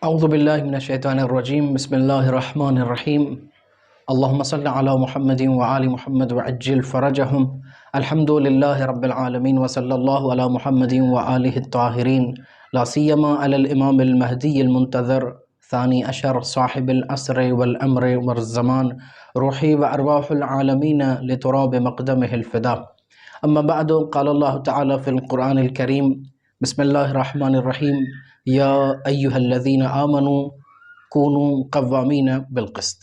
اعوذ باللہ من الشیطان الرجیم بسم اللہ الرحمن الرحیم اللہم صل علی محمد وآل محمد وعجل فرجہم الحمد للہ رب العالمین وصلی اللہ علی محمد وآلہ الطاہرین لا سیما علی الامام المہدی المنتظر ثانی اشر صاحب العصر والامر والزمان روحی وارواح العالمین لتراب مقدمہ الفدا اما بعد قال اللہ تعالی فی القرآن الکریم بسم اللہ الرحمن الرحیم یا ایہا الذین آمنوا کونوا قوامین بالقسط۔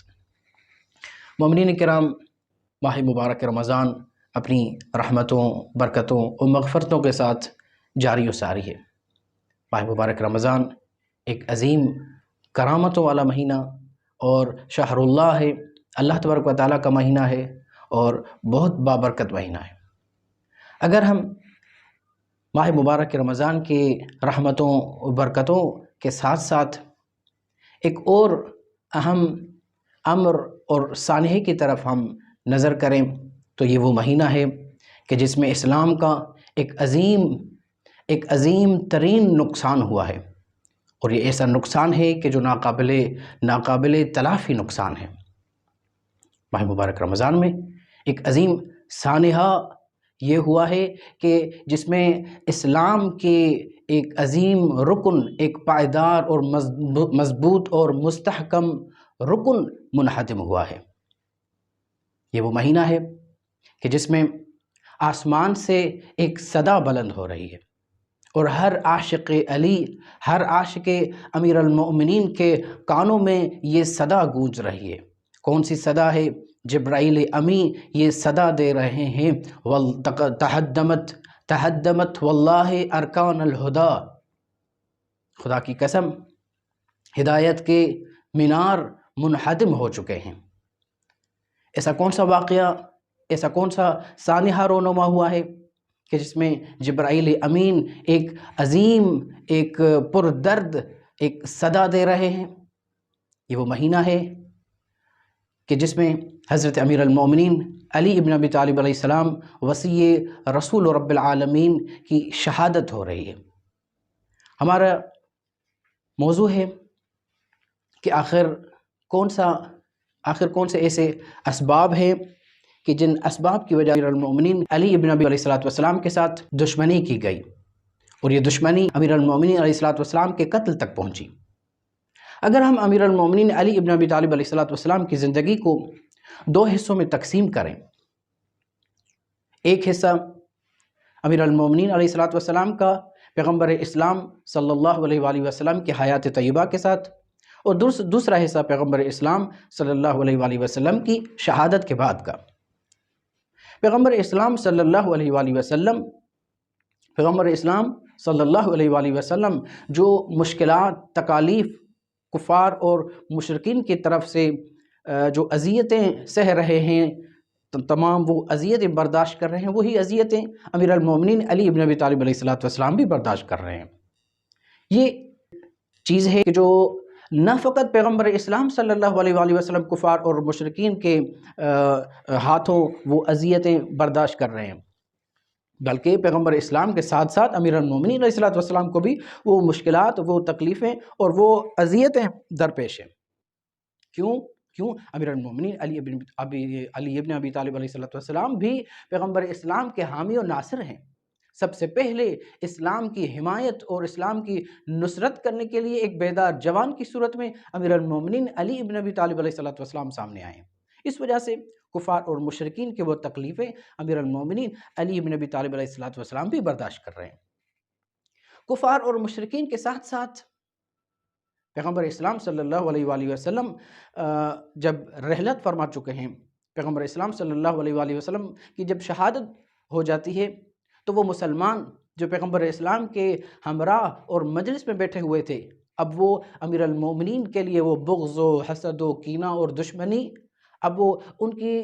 مومنین کرام، ماہ مبارک رمضان اپنی رحمتوں، برکتوں اور مغفرتوں کے ساتھ جاری و ساری ہے۔ ماہ مبارک رمضان ایک عظیم کرامتوں والا مہینہ اور شہر اللہ ہے، اللہ تبارک و تعالیٰ کا مہینہ ہے اور بہت بابرکت مہینہ ہے۔ اگر ہم ماہ مبارک رمضان کے رحمتوں و برکتوں کے ساتھ ساتھ ایک اور اہم امر اور سانحے کی طرف ہم نظر کریں تو یہ وہ مہینہ ہے کہ جس میں اسلام کا ایک عظیم ترین نقصان ہوا ہے، اور یہ ایسا نقصان ہے کہ جو ناقابل تلافی نقصان ہے۔ ماہ مبارک رمضان میں ایک عظیم سانحہ یہ ہوا ہے کہ جس میں اسلام کے ایک عظیم رکن، ایک پائیدار اور مضبوط اور مستحکم رکن منہدم ہوا ہے۔ یہ وہ مہینہ ہے کہ جس میں آسمان سے ایک صدا بلند ہو رہی ہے اور ہر عاشق علی، ہر عاشق امیر المؤمنین کے کانوں میں یہ صدا گونج رہی ہے۔ کون سی صدا ہے؟ جبرائیل امی یہ صدا دے رہے ہیں، تہدمت واللہ ارکان الہدا، خدا کی قسم ہدایت کے مینار منہدم ہو چکے ہیں۔ ایسا کون سا واقعہ، ایسا کون سا سانحہ رونما ہوا ہے کہ جس میں جبرائیل امین ایک عظیم، ایک پردرد ایک صدا دے رہے ہیں؟ یہ وہ مہینہ ہے کہ جس میں حضرت امیر المومنین علی ابن ابی طالب علیہ السلام وصی رسول رب العالمین کی شہادت ہو رہی ہے۔ ہمارا موضوع ہے کہ آخر کون سے ایسے اسباب ہیں کہ جن اسباب کی وجہ امیر المومنین علی ابن ابی علیہ السلام کے ساتھ دشمنی کی گئی، اور یہ دشمنی امیر المومنین علیہ السلام کے قتل تک پہنچی۔ اگر ہم امیر المومنین علی ابن ابی طالب علیہ السلام کی زندگی کو دو حصوں میں تقسیم کریں، ایک حصہ امیر المومنین علیہ السلام کا پیغمبر اسلام صلی اللہ علیہ وآلہ وسلم کی حیات طیبہ کے ساتھ، اور دوسرا حصہ پیغمبر اسلام صلی اللہ علیہ وآلہ وسلم کی شہادت کے بعد کا۔ پیغمبر اسلام صلی اللہ علیہ وآلہ وسلم جو مشکلات، تکالیف کفار اور مشرکین کی طرف سے جو اذیتیں سہ رہے ہیں، تمام وہ اذیتیں برداشت کر رہے ہیں، وہی اذیتیں امیر المومنین علی ابن ابی طالب علیہ السلام بھی برداشت کر رہے ہیں۔ یہ چیز ہے کہ جو نہ فقط پیغمبر اسلام صلی اللہ علیہ وآلہ وسلم کفار اور مشرکین کے ہاتھوں وہ اذیتیں برداشت کر رہے ہیں، بلکہ پیغمبر اسلام کے ساتھ ساتھ امیر المومنین علیہ السلام کو بھی وہ مشکلات، وہ تکلیفیں اور وہ اذیتیں درپیش ہیں۔ کیوں امیر المومنین علی ابن ابی طالب علیہ السلام بھی پیغمبر اسلام کے حامی و ناصر ہیں۔ سب سے پہلے اسلام کی حمایت اور اسلام کی نصرت کرنے کے لیے ایک بیدار جوان کی صورت میں امیر المومنین علی ابن ابی طالب علیہ السلام سامنے آئے ہیں۔ اس وجہ سے کفار اور مشرکین کے وہ تکلیفیں امیر المومنین علی ابن ابی طالب علیہ السلام بھی برداشت کر رہے ہیں۔ کفار اور مشرکین کے ساتھ ساتھ پیغمبر اسلام صلی اللہ علیہ وآلہ وسلم جب رحلت فرما چکے ہیں، پیغمبر اسلام صلی اللہ علیہ وآلہ وسلم کی جب شہادت ہو جاتی ہے تو وہ مسلمان جو پیغمبر اسلام کے ہمراہ اور مجلس میں بیٹھے ہوئے تھے، اب وہ امیر المومنین کے لیے وہ بغض و حسد و کینہ اور دشمنی، اب وہ ان کی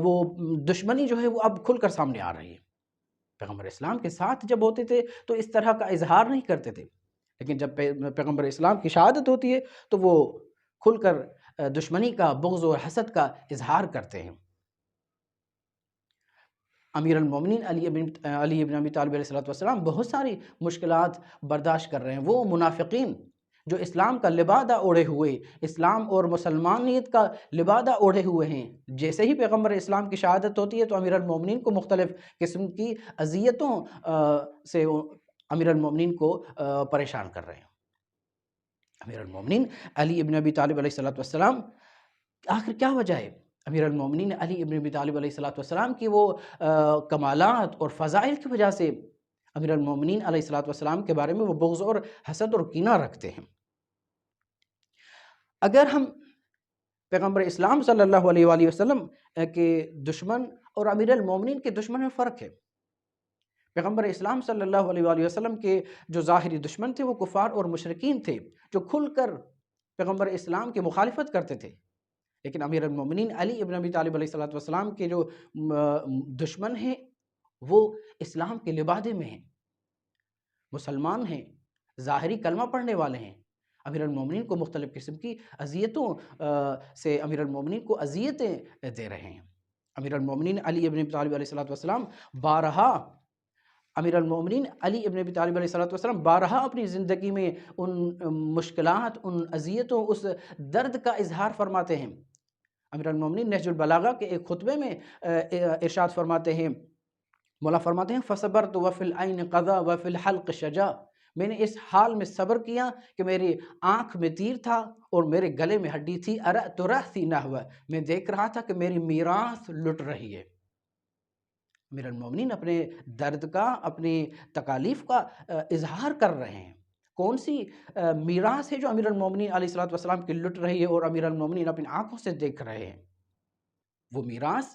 وہ دشمنی جو ہے وہ اب کھل کر سامنے آ رہی ہے۔ پیغمبر اسلام کے ساتھ جب ہوتے تھے تو اس طرح کا اظہار نہیں کرتے تھے، لیکن جب پیغمبر اسلام کی شہادت ہوتی ہے تو وہ کھل کر دشمنی کا، بغض و حسد کا اظہار کرتے ہیں۔ امیر المومنین علی ابن ابی طالب علیہ السلام بہت ساری مشکلات برداشت کر رہے ہیں۔ وہ منافقین جو اسلام کا لبادہ اوڑھے ہوئے، اسلام اور مسلمانیت کا لبادہ اوڑھے ہوئے ہیں، جیسے ہی پیغمبر اسلام کی شہادت ہوتی ہے تو امیر المومنین کو مختلف قسم کی اذیتوں سے امیر المومنین کو پریشان کر رہے ہیں۔ امیر المومنین علی ابن ابی طالب علیہ السلام، آخر کیا وجہ ہے؟ امیر المومنین علی ابن ابی طالب علیہ السلام کی وہ کمالات اور فضائل کی وجہ سے امیر المومنین علیہ السلام کے بارے میں وہ بغض اور حسد اور کینہ رکھتے ہیں۔ اگر ہم پیغمبر اسلام صلی اللہ علیہ وآلہ وسلم کے دشمن اور امیر المومنین کے دشمن میں فرق ہے۔ پیغمبر اسلام صلی اللہ علیہ وآلہ وسلم کے جو ظاہری دشمن تھے وہ کفار اور مشرکین تھے، جو کھل کر پیغمبر اسلام کی مخالفت کرتے تھے، لیکن امیر المومنین علی ابن ابی طالب علیہ السلام کے جو دشمن ہیں وہ اسلام کے لبادے میں ہیں، مسلمان ہیں، ظاہری کلمہ پڑھنے والے ہیں، امیر المومنین کو مختلف قسم کی اذیتوں سے امیر المومنین کو اذیتیں دے رہے ہیں۔ امیر المومنین علی ابن ابی طالب علیہ السلام بارہا امیر المومنین علی ابن ابی طالب علیہ السلام بارہا اپنی زندگی میں ان مشکلات، ان اذیتوں، اس درد کا اظہار فرماتے ہیں۔ امیر المومنین نہج البلاغہ کے ایک خطبے میں ارشاد فرماتے ہیں، مولا فرماتے ہیں فَصَبَرْتُ وَفِي الْعَيْنِ قَضَى وَفِي الْحَلْقِ شَجَا، میں نے اس حال میں صبر کیا کہ میری آنکھ میں تیر تھا اور میرے گلے میں ہڈی تھی، أَرَأْتُ رَأْسِي نَحْوَ، میں دیکھ رہا تھا کہ میری میراث لٹ رہی ہے۔ امیر المومنین اپنے درد کا، اپنی تکالیف کا اظہار کر رہے ہیں۔ کون سی میراث ہے جو امیر المومنین علیہ السلام کی لٹ رہی ہے اور امیر المومنین اپنی آنکھوں سے دیکھ رہے ہیں؟ وہ میراث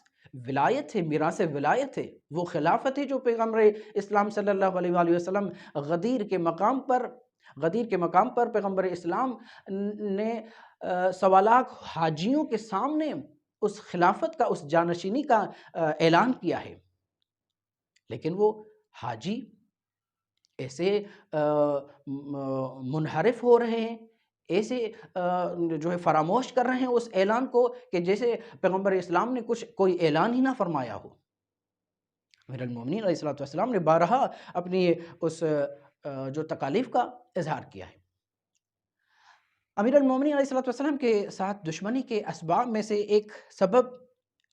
ولایت ہے، میراث ولایت ہے، وہ خلافت ہے جو پیغمبر اسلام صلی اللہ علیہ وآلہ وسلم غدیر کے مقام پر پیغمبر اسلام نے سوالاک حاجیوں کے سامنے اس خلافت کا، اس جانشینی کا اعلان کیا ہے، لیکن وہ حاجی ایسے منحرف ہو رہے ہیں، ایسے جو ہے فراموش کر رہے ہیں اس اعلان کو کہ جیسے پیغمبر اسلام نے کوئی اعلان ہی نہ فرمایا ہو۔ امیر المومنین علیہ السلام نے بارہا اپنی اس جو تکالیف کا اظہار کیا ہے۔ امیر المومنین علیہ السلام کے ساتھ دشمنی کے اسباب میں سے ایک سبب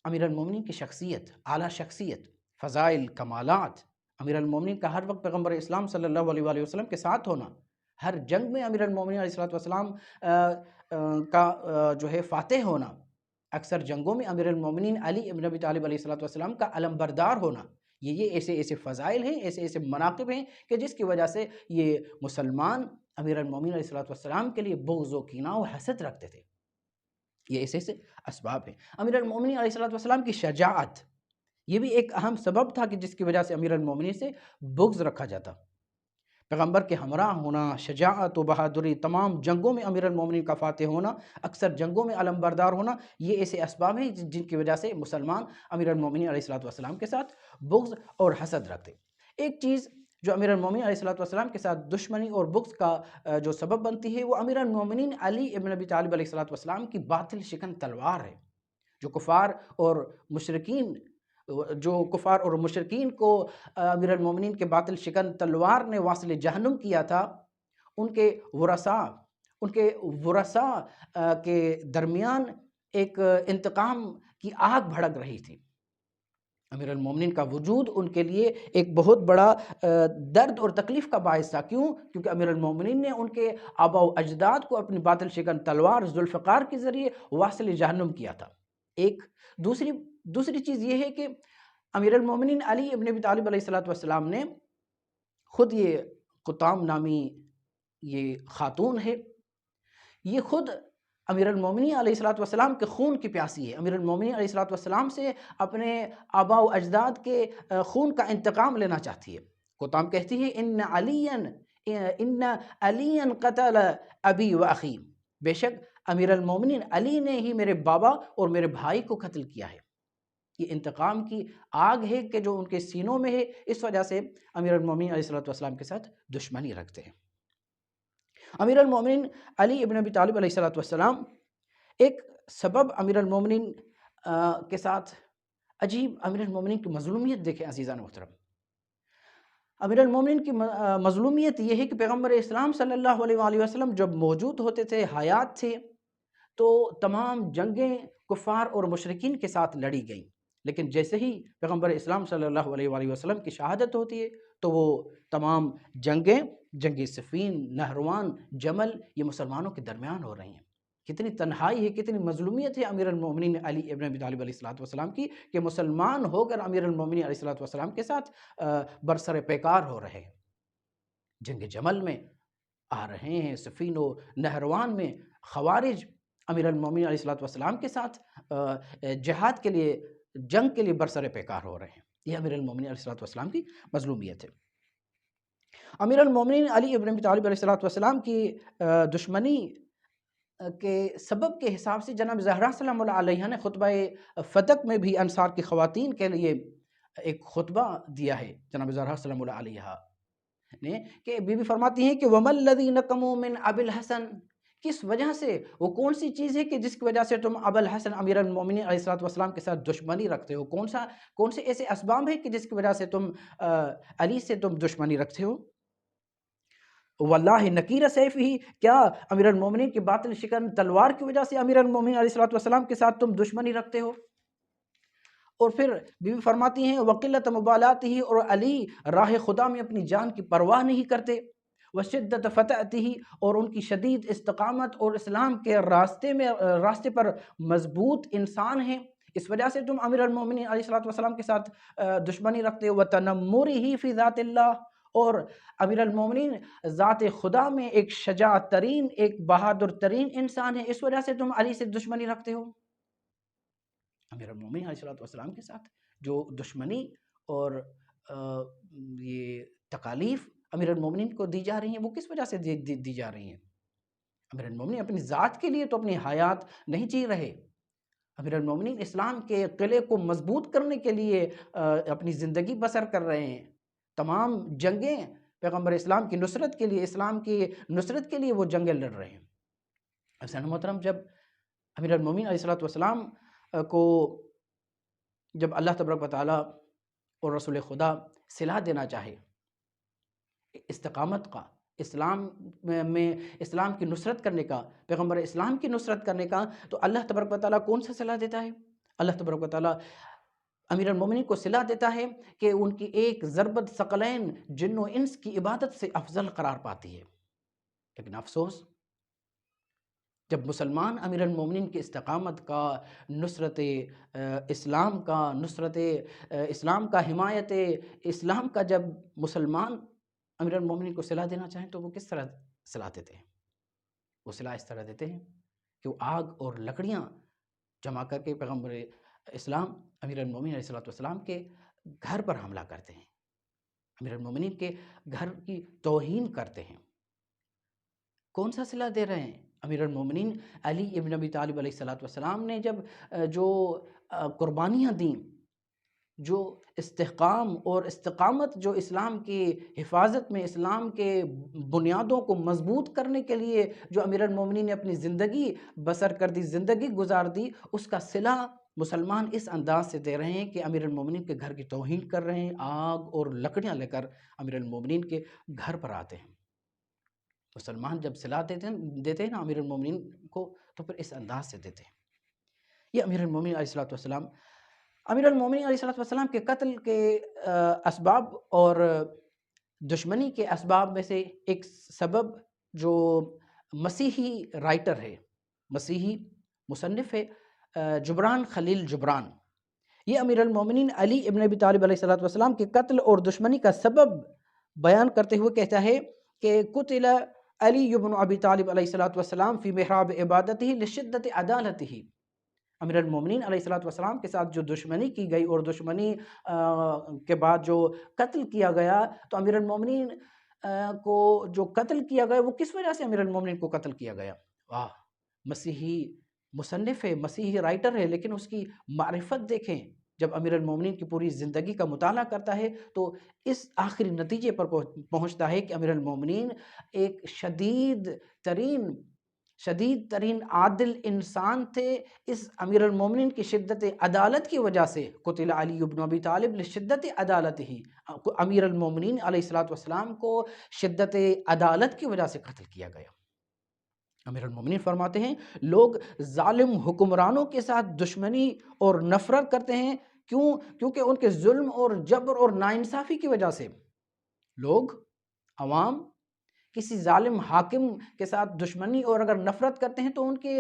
امیر المومنین کی شخصیت، اعلیٰ شخصیت، فضائل، کمالات، امیر المومنین کا ہر وقت پیغمبر اسلام صلی اللہ علیہ وآلہ وسلم کے ساتھ ہونا، ہر جنگ میں امیر المومنین علیہ السلام کا جو ہے فاتح ہونا، اکثر جنگوں میں امیر المومنین علی ابن ابی طالب علیہ السلام کا علم بردار ہونا، یہ ایسے فضائل ہیں، ایسے مناقب ہیں کہ جس کی وجہ سے یہ مسلمان امیر المومنین علیہ السلام کے لیے بغض و کینہ و حسد رکھتے تھے۔ یہ ایسے اسباب ہیں۔ امیر المومنین علیہ السلام کی شجاعت، یہ بھی ایک اہم سبب تھا کہ جس کی وجہ سے امیر المومنین سے بغض رکھا جاتا۔ پیغمبر کے ہمراہ ہونا، شجاعت و بہادری، تمام جنگوں میں امیر المومنین کا فاتح ہونا، اکثر جنگوں میں علم بردار ہونا، یہ ایسے اسباب ہیں جن کی وجہ سے مسلمان امیر المومنین علیہ السلام کے ساتھ بغض اور حسد رکھتے۔ ایک چیز جو امیر المومنین علیہ السلام کے ساتھ دشمنی اور بغض کا جو سبب بنتی ہے وہ امیر المومنین علی ابن ابی طالب علیہ السلام کی باطل شکن تلوار ہے، جو کفار اور مشرکین کو امیر المومنین کے باطل شکن تلوار نے واصل جہنم کیا تھا، ان کے ورثاء کے درمیان ایک انتقام کی آگ بھڑک رہی تھی۔ امیر المومنین کا وجود ان کے لیے ایک بہت بڑا درد اور تکلیف کا باعث تھا۔ کیوں؟ کیونکہ امیر المومنین نے ان کے آباء و اجداد کو اپنی باطل شکن تلوار ذوالفقار کے ذریعے واصل جہنم کیا تھا۔ ایک دوسری چیز یہ ہے کہ امیر المومنین علی ابن ابی طالب علیہ السلام نے خود، یہ قطام نامی یہ خاتون ہے، یہ خود امیر المومنین علیہ السلام کے خون کی پیاسی ہے۔ امیر المومنین علیہ السلام سے اپنے آباء و اجداد کے خون کا انتقام لینا چاہتی ہے۔ قطام کہتی ہے ان علی قتل ابی و اخی، بے شک امیر المومنین علی نے ہی میرے بابا اور میرے بھائی کو قتل کیا ہے۔ یہ انتقام کی آگ ہے کہ جو ان کے سینوں میں ہے، اس وجہ سے امیر المومنین علیہ السلام کے ساتھ دشمنی رکھتے ہیں۔ امیر المومنین علی ابن ابی طالب علیہ السلام ایک سبب امیر المومنین کے ساتھ عجیب، امیر المومنین کی مظلومیت دیکھیں عزیزان محترم۔ امیر المومنین کی مظلومیت یہ ہے کہ پیغمبر اسلام صلی اللہ علیہ وآلہ وسلم جب موجود ہوتے تھے، حیات تھے، تو تمام جنگیں کفار اور مشرکین کے ساتھ لڑی گئیں، لیکن جیسے ہی پیغمبر اسلام صلی اللہ علیہ وآلہ وسلم کی شہادت ہوتی ہے تو وہ تمام جنگیں، جنگ صفین، نہروان، جمل، یہ مسلمانوں کے درمیان ہو رہی ہیں۔ کتنی تنہائی ہے، کتنی مظلومیت ہے امیر المومنین علی ابن ابی طالب علیہ السلام کی، کہ مسلمان ہو کر امیر المومنین علیہ السلام کے ساتھ برسر پیکار ہو رہے ہیں، جنگ جمل میں آ رہے ہیں، صفین و نہروان میں خوارج امیر المومنین علیہ السلام کے ساتھ جہاد کے لیے، جنگ کے لیے برسر پیکار ہو رہے ہیں۔ یہ امیر المومنین علیہ السلام کی مظلومیت ہے۔ امیر المومنین علی ابن ابی طالب علیہ السلام کی دشمنی کے سبب کے حساب سے جناب زہرا سلام اللہ علیہ نے خطبہ فتق میں بھی انصار کی خواتین کے لیے ایک خطبہ دیا ہے، جناب زہرا سلام اللہ علیہ نے، کہ بی بی فرماتی ہیں کہ وَمَا الَّذِي نَقَمُوا مِنْ أَبِي الْحَسَنِ، کس وجہ سے، وہ کون سی چیز ہے کہ جس کی وجہ سے تم ابو الحسن امیر المومنین علیہ السلام کے ساتھ دشمنی رکھتے ہو؟ کون سے ایسے اسباب ہیں کہ جس کی وجہ سے تم علی سے تم دشمنی رکھتے ہو؟ واللہ نکیر سیفہ، کیا امیر المومنین کی باطل شکن تلوار کی وجہ سے امیر المومنین علیہ السلام کے ساتھ تم دشمنی رکھتے ہو؟ اور پھر بیوی فرماتی ہیں وقلت مبالاتی، اور علی راہ خدا میں اپنی جان کی پرواہ نہیں کرتے، وشدت فتحتی، اور ان کی شدید استقامت اور اسلام کے راستے پر مضبوط انسان ہیں، اس وجہ سے تم امیر المومنین علیہ السلام کے ساتھ دشمنی رکھتے ہو۔ وتنمرہ فی ذات اللہ، اور امیر المومنین ذات خدا میں ایک شجاع ترین، ایک بہادر ترین انسان ہے، اس وجہ سے تم علی سے دشمنی رکھتے ہو۔ امیر المومنین علیہ السلام کے ساتھ جو دشمنی اور یہ تکالیف امیر المومنین کو دی جا رہی ہیں، وہ کس وجہ سے دی جا رہی ہیں؟ امیر المومنین اپنی ذات کے لیے تو اپنی حیات نہیں جی رہے، امیر المومنین اسلام کے قلعے کو مضبوط کرنے کے لیے اپنی زندگی بسر کر رہے ہیں، تمام جنگیں پیغمبر اسلام کی نصرت کے لیے، اسلام کی نصرت کے لیے وہ جنگیں لڑ رہے ہیں۔ حسین محترم، جب امیر المومنین علیہ السلام کو جب اللہ تبارک و تعالیٰ اور رسول خدا صلاح دینا چاہے استقامت کا، اسلام میں اسلام کی نصرت کرنے کا، پیغمبر اسلام کی نصرت کرنے کا، تو اللہ تبارک و تعالیٰ کون سا صلاح دیتا ہے؟ اللہ تبارک و تعالیٰ امیر المومنین کو صلاح دیتا ہے کہ ان کی ایک ضربت ثقلین جن و انس کی عبادت سے افضل قرار پاتی ہے۔ لیکن افسوس، جب مسلمان امیر المومنین کی استقامت کا، نصرت اسلام کا، نصرت اسلام کا، حمایت اسلام کا، جب مسلمان امیر المومنین کو صلاح دینا چاہیں تو وہ کس طرح صلاح دیتے ہیں؟ وہ صلاح اس طرح دیتے ہیں کہ وہ آگ اور لکڑیاں جمع کر کے پیغمبر اسلام امیر المومنین علیہ السلام کے گھر پر حملہ کرتے ہیں، امیر المومنین کے گھر کی توہین کرتے ہیں۔ کون سا صلاح دے رہے ہیں؟ امیر المومنین علی ابن ابی طالب علیہ السلام نے جب جو قربانیاں دیں، جو استحکام اور استقامت جو اسلام کی حفاظت میں، اسلام کے بنیادوں کو مضبوط کرنے کے لیے جو امیر المومنین نے اپنی زندگی بسر کر دی، زندگی گزار دی، اس کا صلہ مسلمان اس انداز سے دے رہے ہیں کہ امیر المومنین کے گھر کی توہین کر رہے ہیں، آگ اور لکڑیاں لے کر امیر المومنین کے گھر پر آتے ہیں۔ مسلمان جب صلاح دیتے ہیں نا امیر المومنین کو، تو پھر اس انداز سے دیتے ہیں۔ یہ امیر المومنین علیہ السلام، امیر المومنین علیہ السلام کے قتل کے اسباب اور دشمنی کے اسباب میں سے ایک سبب جو مسیحی رائٹر ہے، مسیحی مصنف ہے، جبران خلیل جبران، یہ امیر المومنین علی ابن ابی طالب علیہ السلام کے قتل اور دشمنی کا سبب بیان کرتے ہوئے کہتا ہے کہ قتل علی ابن ابی طالب علیہ السلام فی محراب عبادتہ لشدت عدالتہ، امیر المومنین علیہ السلام کے ساتھ جو دشمنی کی گئی اور دشمنی کے بعد جو قتل کیا گیا، تو امیر المومنین کو جو قتل کیا گیا وہ کس وجہ سے امیر المومنین کو قتل کیا گیا؟ واہ، مسیحی مصنف ہے، مسیحی رائٹر ہے، لیکن اس کی معرفت دیکھیں، جب امیر المومنین کی پوری زندگی کا مطالعہ کرتا ہے تو اس آخری نتیجے پر پہنچتا ہے کہ امیر المومنین ایک شدید شدید ترین عادل انسان تھے، اس امیر المومنین کی شدت عدالت کی وجہ سے قتل علی بن ابی طالب لشدت عدالت ہی، امیر المومنین علیہ السلام کو شدت عدالت کی وجہ سے قتل کیا گیا۔ امیر المومنین فرماتے ہیں لوگ ظالم حکمرانوں کے ساتھ دشمنی اور نفرت کرتے ہیں، کیونکہ ان کے ظلم اور جبر اور ناانصافی کی وجہ سے لوگ، عوام کسی ظالم حاکم کے ساتھ دشمنی اور اگر نفرت کرتے ہیں تو ان کے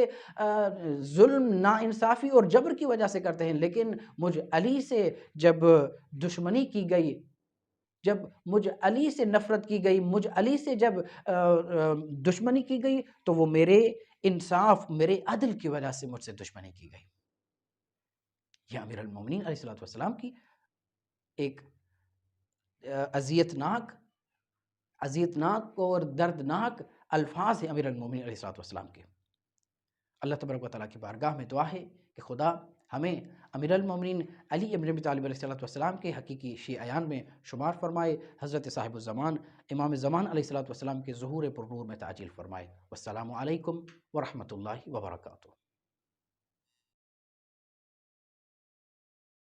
ظلم، ناانصافی اور جبر کی وجہ سے کرتے ہیں، لیکن مجھ علی سے جب دشمنی کی گئی، جب مجھ علی سے نفرت کی گئی، مجھ علی سے جب دشمنی کی گئی تو وہ میرے انصاف، میرے عدل کی وجہ سے مجھ سے دشمنی کی گئی۔ یہ امیر المومنین علیہ السلام کی ایک اذیتناک اور دردناک الفاظ ہیں امیر المومنین علیہ السلام کے۔ اللہ تبارک و تعالیٰ کی بارگاہ میں دعا ہے کہ خدا ہمیں امیر المومنین علی ابن ابی طالب علیہ السلام کے حقیقی شیعیان میں شمار فرمائے، حضرت صاحب الزمان امام زمان علیہ السلام کے ظہور پر نور میں تعجیل فرمائے۔ والسلام علیکم ورحمۃ اللہ وبرکاتہ۔